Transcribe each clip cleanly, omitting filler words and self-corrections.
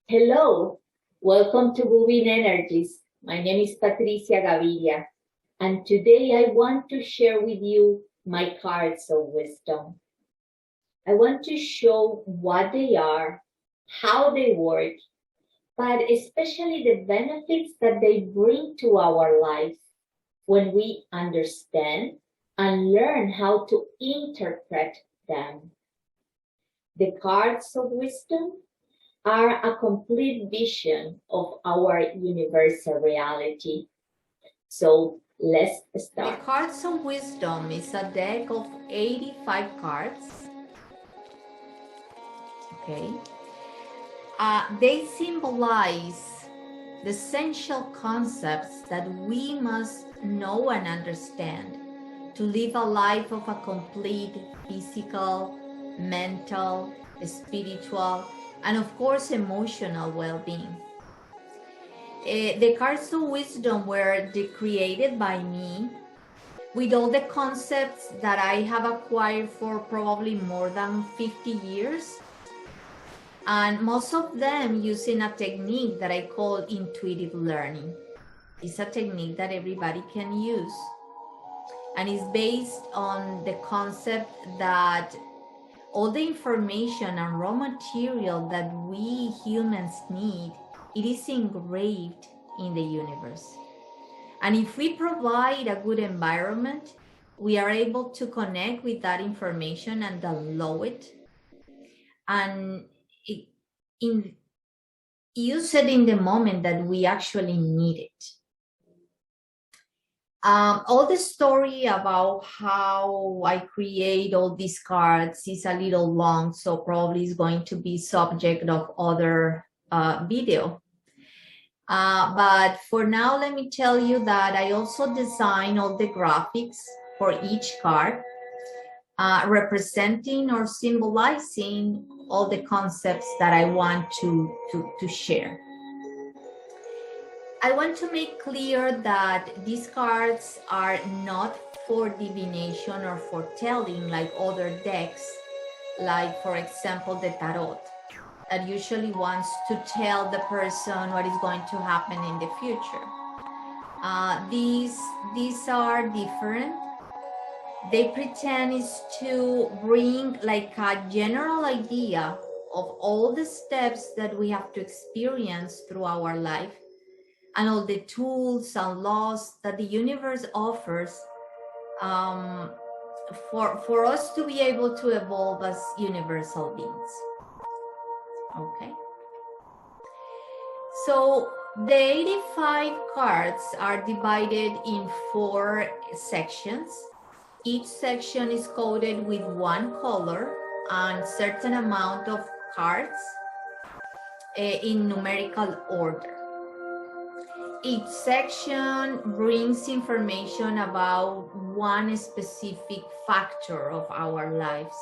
Hello, welcome to Moving Energies. My name is Patricia Gaviria, and today I want to share with you my cards of wisdom. I want to show what they are, how they work, but especially the benefits that they bring to our lives when we understand and learn how to interpret them. The cards of wisdom are a complete vision of our universal reality. So let's start. The Cards of Wisdom is a deck of 85 cards. Okay. They symbolize the essential concepts that we must know and understand to live a life of a complete physical, mental, spiritual, and of course emotional well-being. The Cards of Wisdom were created by me with all the concepts that I have acquired for probably more than 50 years. And most of them using a technique that I call intuitive learning. It's a technique that everybody can use. And it's based on the concept that all the information and raw material that we humans need, it is engraved in the universe. And if we provide a good environment, we are able to connect with that information and download it and use it in the moment that we actually need it. All the story about how I create all these cards is a little long, so probably is going to be subject of other video. But for now, let me tell you that I also design all the graphics for each card, representing or symbolizing all the concepts that I want to share. I want to make clear that these cards are not for divination or foretelling like other decks, like for example the tarot, that usually wants to tell the person what is going to happen in the future. These are different. They pretend is to bring like a general idea of all the steps that we have to experience through our life and all the tools and laws that the universe offers for us to be able to evolve as universal beings. Okay. So the 85 cards are divided in 4 sections. Each section is coded with one color and certain amount of cards in numerical order. Each section brings information about one specific factor of our lives.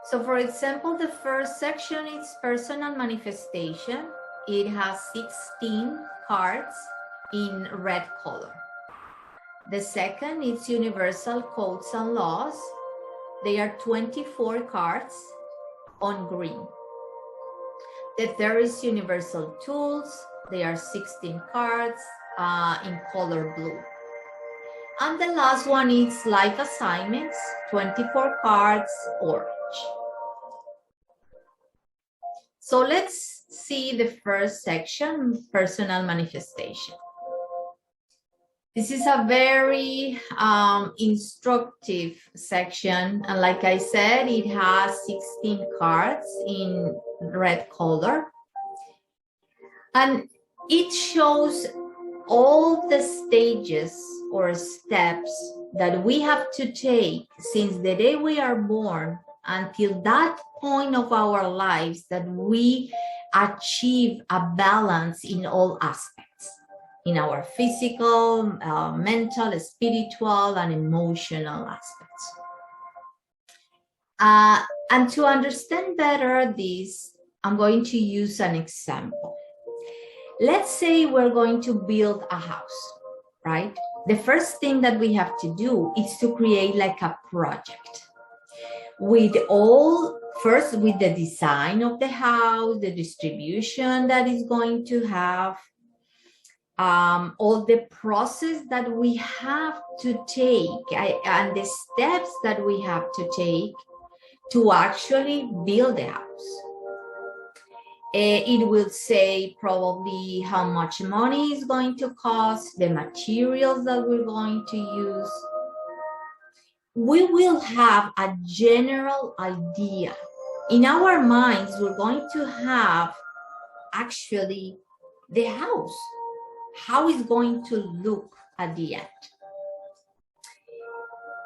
So for example, the first section is personal manifestation. It has 16 cards in red color. The second is universal codes and laws. They are 24 cards on green. The third is universal tools. They are 16 cards in color blue. And the last one is life assignments, 24 cards orange. So let's see the first section, personal manifestation. This is a very instructive section. And like I said, it has 16 cards in red color. And it shows all the stages or steps that we have to take since the day we are born until that point of our lives that we achieve a balance in all aspects, in our physical, mental, spiritual, and emotional aspects. And to understand better this, I'm going to use an example. Let's say we're going to build a house, right? The first thing that we have to do is to create like a project with all First, with the design of the house, the distribution that is going to have, all the process that we have to take and the steps that we have to take to actually build the house. It will say probably how much money is going to cost, the materials that we're going to use. We will have a general idea. In our minds, we're going to have actually the house, how it's going to look at the end.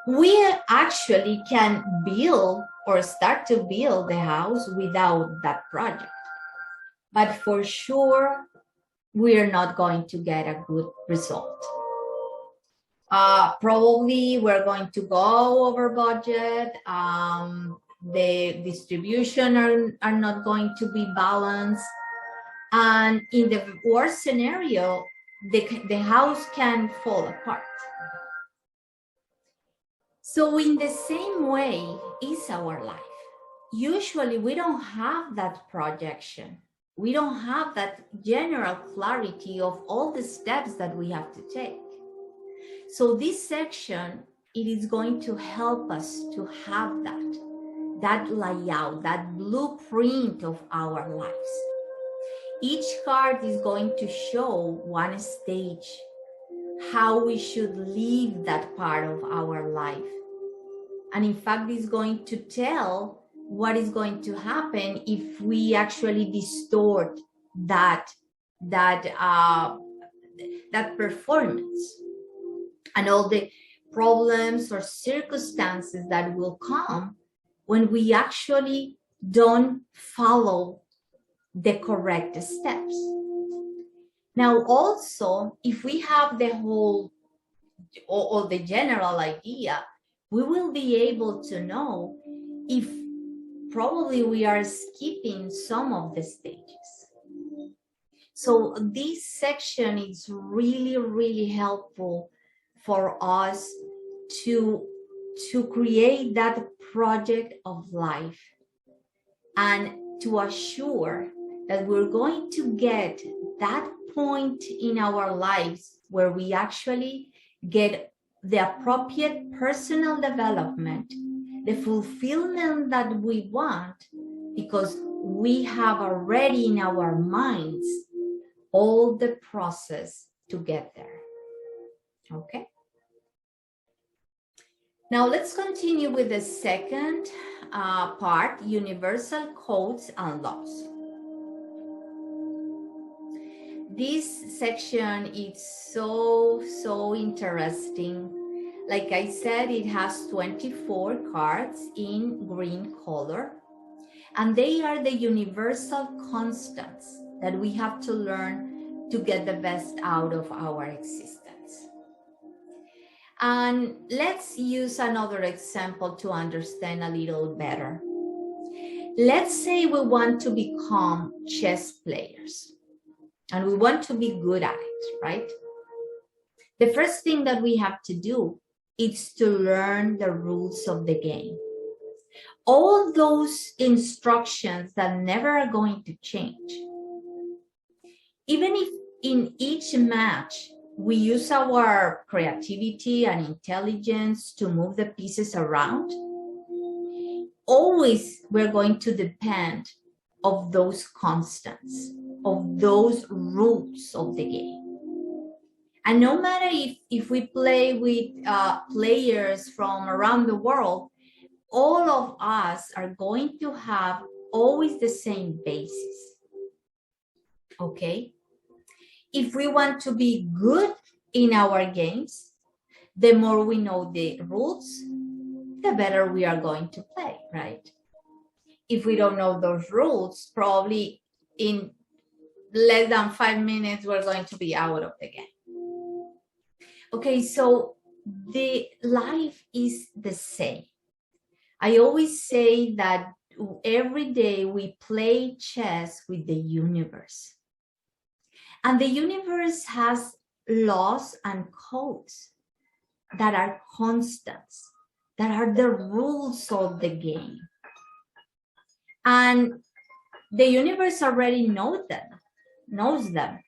We actually can build or start to build the house without that project. But for sure, we're not going to get a good result. Probably we're going to go over budget. The distribution are not going to be balanced. And in the worst scenario, the house can fall apart. So in the same way is our life. Usually we don't have that projection. We don't have that general clarity of all the steps that we have to take. So this section, it is going to help us to have that layout, that blueprint of our lives. Each card is going to show one stage, how we should live that part of our life. And in fact, it's going to tell what is going to happen if we actually distort that performance and all the problems or circumstances that will come when we actually don't follow the correct steps. Now, also, if we have the whole or the general idea, we will be able to know if probably we are skipping some of the stages. So this section is really, really helpful for us to create that project of life and to assure that we're going to get that point in our lives where we actually get the appropriate personal development, the fulfillment that we want, because we have already in our minds all the process to get there. Okay? Now let's continue with the second part, universal codes and laws. This section is so interesting. Like I said, it has 24 cards in green color, and they are the universal constants that we have to learn to get the best out of our existence. And let's use another example to understand a little better. Let's say we want to become chess players and we want to be good at it, right? The first thing that we have to do is to learn the rules of the game. All those instructions that never are going to change. Even if in each match, we use our creativity and intelligence to move the pieces around, always we're going to depend on those constants, of those rules of the game. And no matter if we play with players from around the world, all of us are going to have always the same basis. Okay? If we want to be good in our games, the more we know the rules, the better we are going to play, right? If we don't know those rules, probably in less than 5 minutes, we're going to be out of the game. Okay, so the life is the same. I always say that every day we play chess with the universe. And the universe has laws and codes that are constants, that are the rules of the game. And the universe already knows them.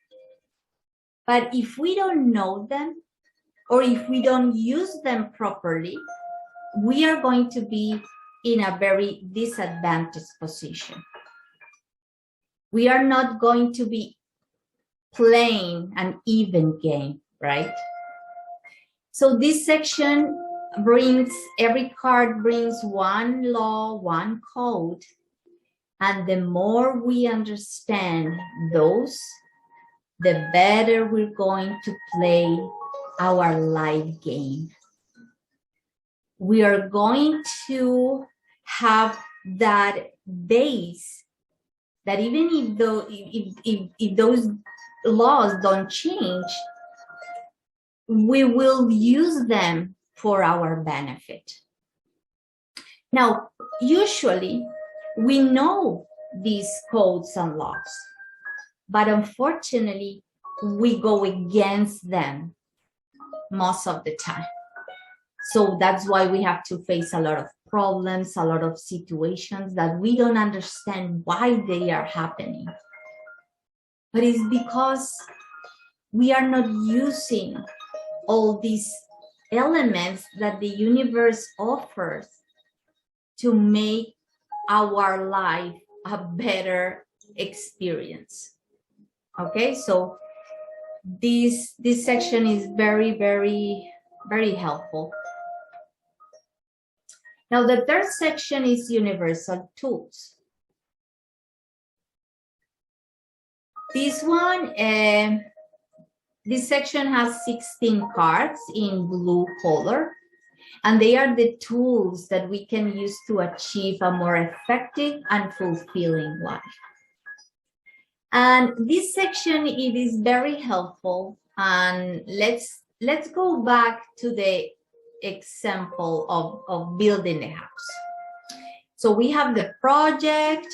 But if we don't know them, or if we don't use them properly, we are going to be in a very disadvantaged position. We are not going to be playing an even game, right? So this section every card brings one law, one code, and the more we understand those, the better we're going to play our life game. We are going to have that base that even if those laws don't change, we will use them for our benefit. Now, usually we know these codes and laws, but unfortunately we go against them most of the time. So that's why we have to face a lot of problems, a lot of situations that we don't understand why they are happening. But it's because we are not using all these elements that the universe offers to make our life a better experience. Okay, so this section is very, very, very helpful. Now, the third section is universal tools. This one, this section has 16 cards in blue color, and they are the tools that we can use to achieve a more effective and fulfilling life. And this section, it is very helpful. And let's go back to the example of building a house. So we have the project,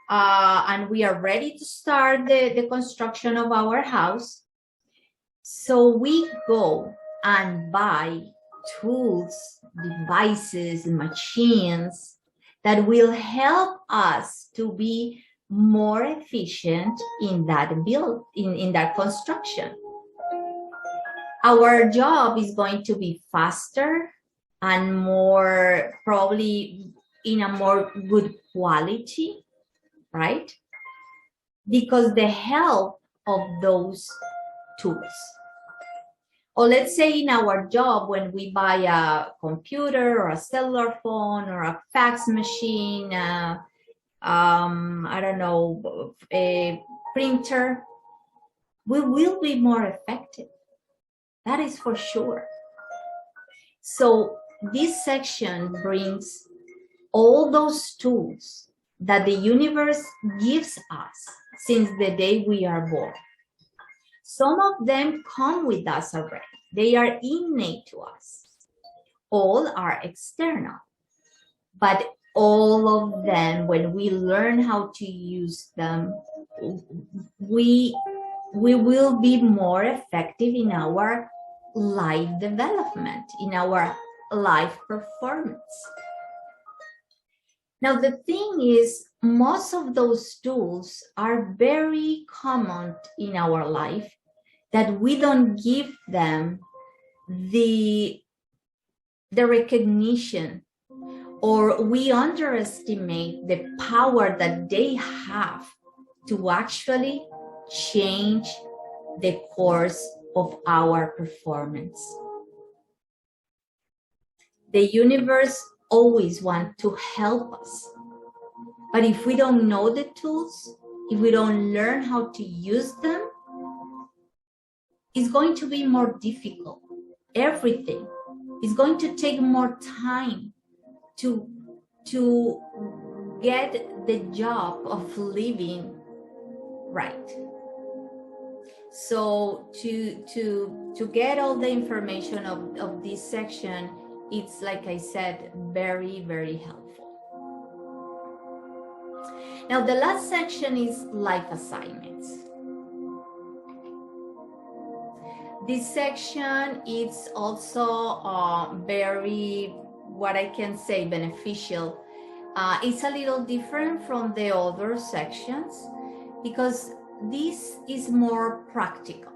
and we are ready to start the construction of our house. So we go and buy tools, devices, machines that will help us to be more efficient in that in that construction. Our job is going to be faster and more, probably in a more good quality, right? Because the help of those tools. Or let's say in our job, when we buy a computer or a cellular phone or a fax machine, I don't know, a printer, we will be more effective. That is for sure. So this section brings all those tools that the universe gives us since the day we are born. Some of them come with us already. They are innate to us. All are external. But all of them, when we learn how to use them, we will be more effective in our life development, in our life performance. Now, the thing is, most of those tools are very common in our life that we don't give them the recognition, or we underestimate the power that they have to actually change the course of our performance. The universe always wants to help us. But if we don't know the tools, if we don't learn how to use them, it's going to be more difficult. Everything is going to take more time to get the job of living right. So to get all the information of this section, it's, like I said, very, very helpful. Now, the last section is life assignments. This section is also very, what I can say, beneficial It's a little different from the other sections because this is more practical.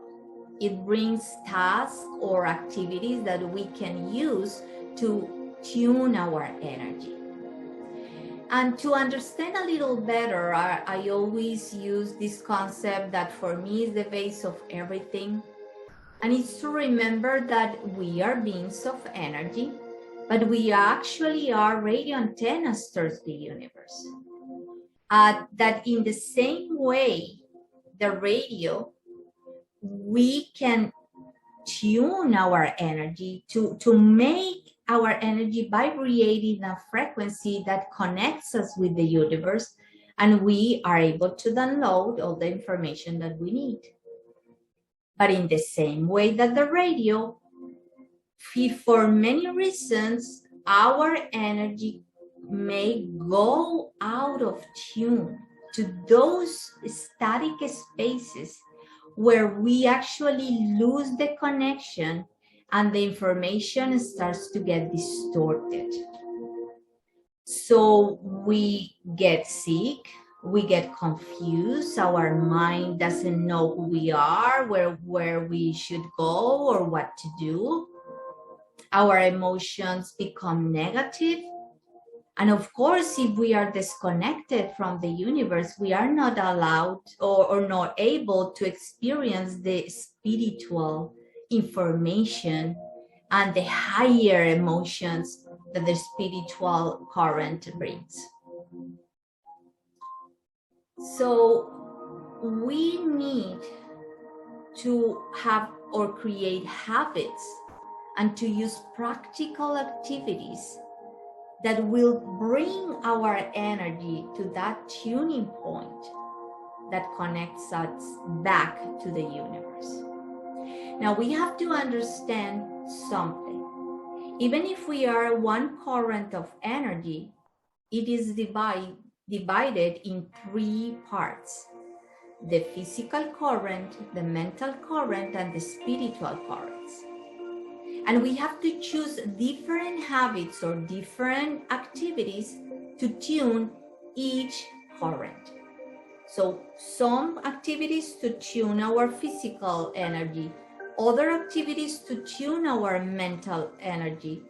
It brings tasks or activities that we can use to tune our energy. And to understand a little better, I always use this concept that for me is the base of everything. And it's to remember that we are beings of energy, but we actually are radio antennas towards the universe. That in the same way, the radio, we can tune our energy to make our energy vibrate in a frequency that connects us with the universe, and we are able to download all the information that we need. But in the same way that the radio, for many reasons, our energy may go out of tune to those static spaces where we actually lose the connection and the information starts to get distorted. So we get sick, we get confused, our mind doesn't know who we are, where we should go or what to do. Our emotions become negative. And of course, if we are disconnected from the universe, we are not allowed or not able to experience the spiritual information and the higher emotions that the spiritual current brings. So we need to have or create habits and to use practical activities that will bring our energy to that tuning point that connects us back to the universe. Now we have to understand something. Even if we are one current of energy, it is divided in 3 parts: the physical current, the mental current, and the spiritual currents. And we have to choose different habits or different activities to tune each current. So some activities to tune our physical energy, other activities to tune our mental energy,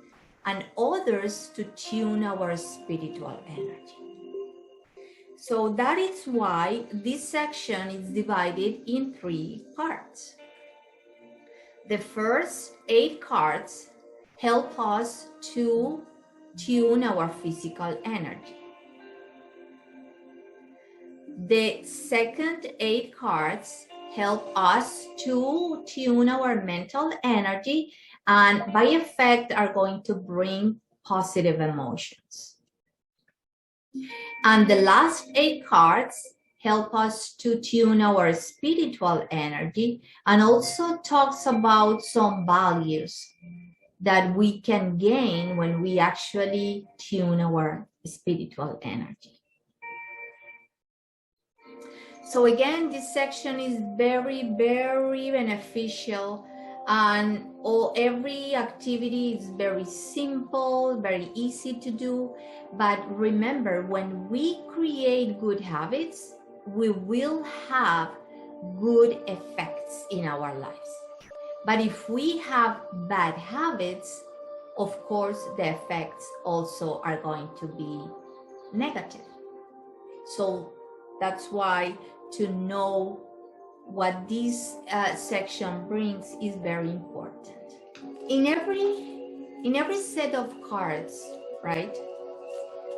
and others to tune our spiritual energy. So that is why this section is divided in 3 parts. The first 8 cards help us to tune our physical energy. The second 8 cards help us to tune our mental energy and by effect are going to bring positive emotions. And the last 8 cards help us to tune our spiritual energy and also talks about some values that we can gain when we actually tune our spiritual energy. So again, this section is very, very beneficial, and every activity is very simple, very easy to do. But remember, when we create good habits, we will have good effects in our lives. But if we have bad habits, of course, the effects also are going to be negative. So that's why to know what this section brings is very important. In every set of cards, right?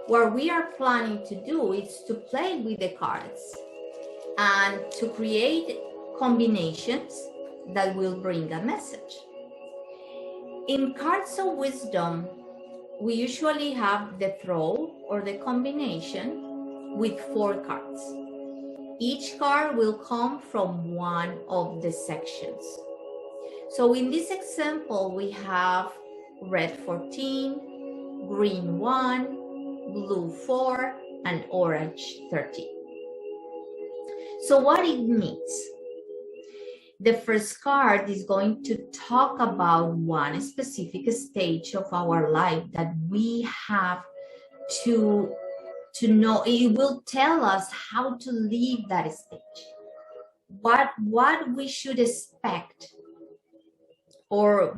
What we are planning to do is to play with the cards and to create combinations that will bring a message. In cards of wisdom, we usually have the throw or the combination with 4 cards. Each card will come from one of the sections. So in this example, we have red 14, green 1, blue 4, and orange 13. So what it means? The first card is going to talk about one specific stage of our life that we have to to know, it will tell us how to leave that stage, what we should expect, or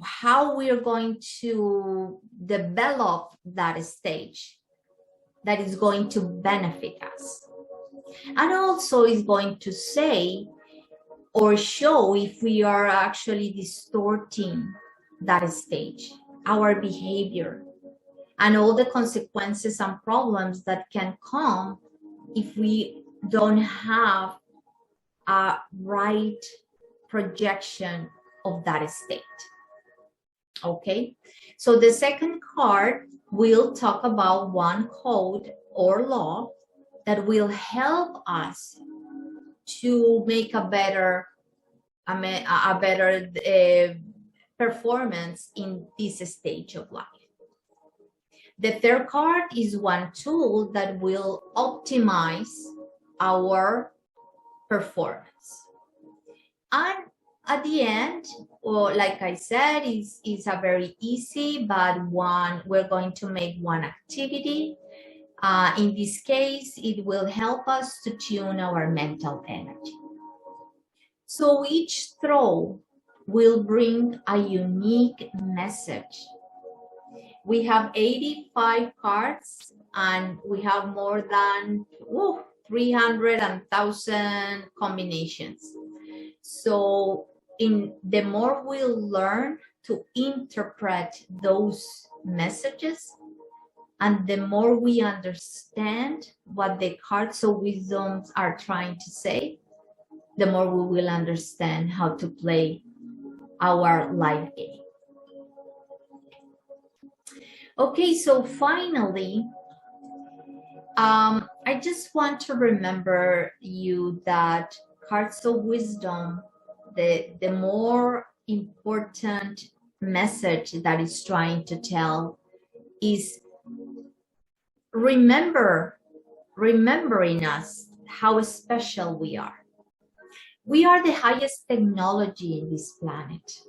how we're going to develop that stage that is going to benefit us. And also is going to say or show if we are actually distorting that stage, our behavior, and all the consequences and problems that can come if we don't have a right projection of that state. Okay, so the second card will talk about one code or law that will help us to make a better performance in this stage of life. The third card is one tool that will optimize our performance. And at the end, or like I said, is a very easy, but we're going to make one activity. In this case, it will help us to tune our mental energy. So each throw will bring a unique message. We have 85 cards, and we have more than 300,000 combinations. So the more we'll learn to interpret those messages, and the more we understand what the cards of wisdom are trying to say, the more we will understand how to play our life game. Okay, so finally, I just want to remember you that cards of wisdom, the more important message that is trying to tell is remembering us how special we are. We are the highest technology in this planet.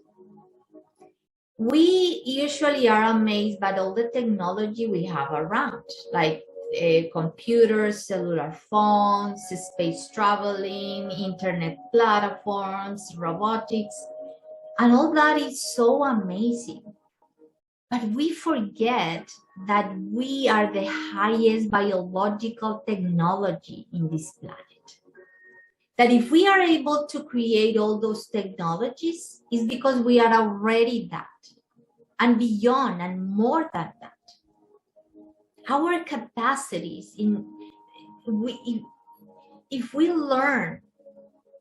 We usually are amazed by all the technology we have around, like computers, cellular phones, space traveling, internet platforms, robotics, and all that is so amazing. But we forget that we are the highest biological technology in this planet. That if we are able to create all those technologies, it's because we are already that, and beyond and more than that. Our capacities, if we learn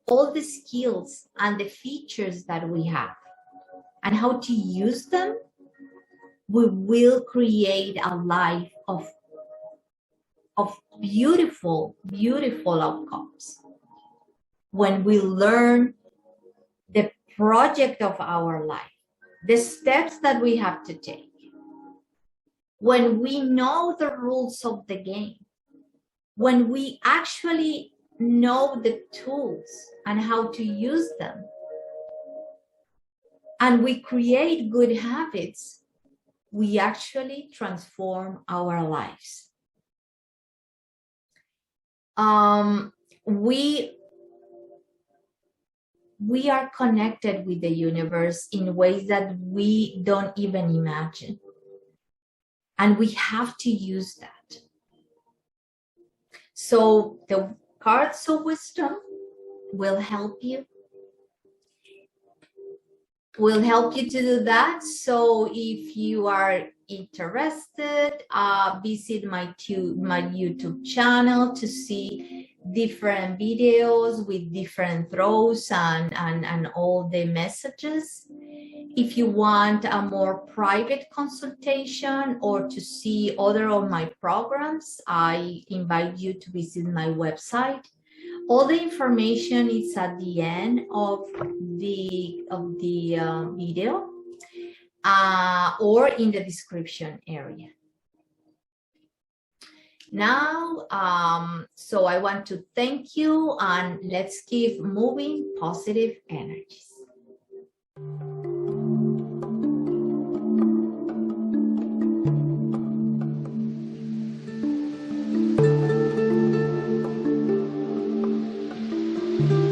all the skills and the features that we have and how to use them, we will create a life of beautiful, beautiful outcomes. When we learn the project of our life, the steps that we have to take, when we know the rules of the game, when we actually know the tools and how to use them, and we create good habits, we actually transform our lives. We are connected with the universe in ways that we don't even imagine. And we have to use that. So the cards of wisdom will help you. Will help you to do that. So if you are interested, visit my YouTube channel to see different videos with different throws and all the messages. If you want a more private consultation or to see other of my programs, I invite you to visit my website. All the information is at the end of the video or in the description area. Now, so I want to thank you, and let's keep moving positive energies. you.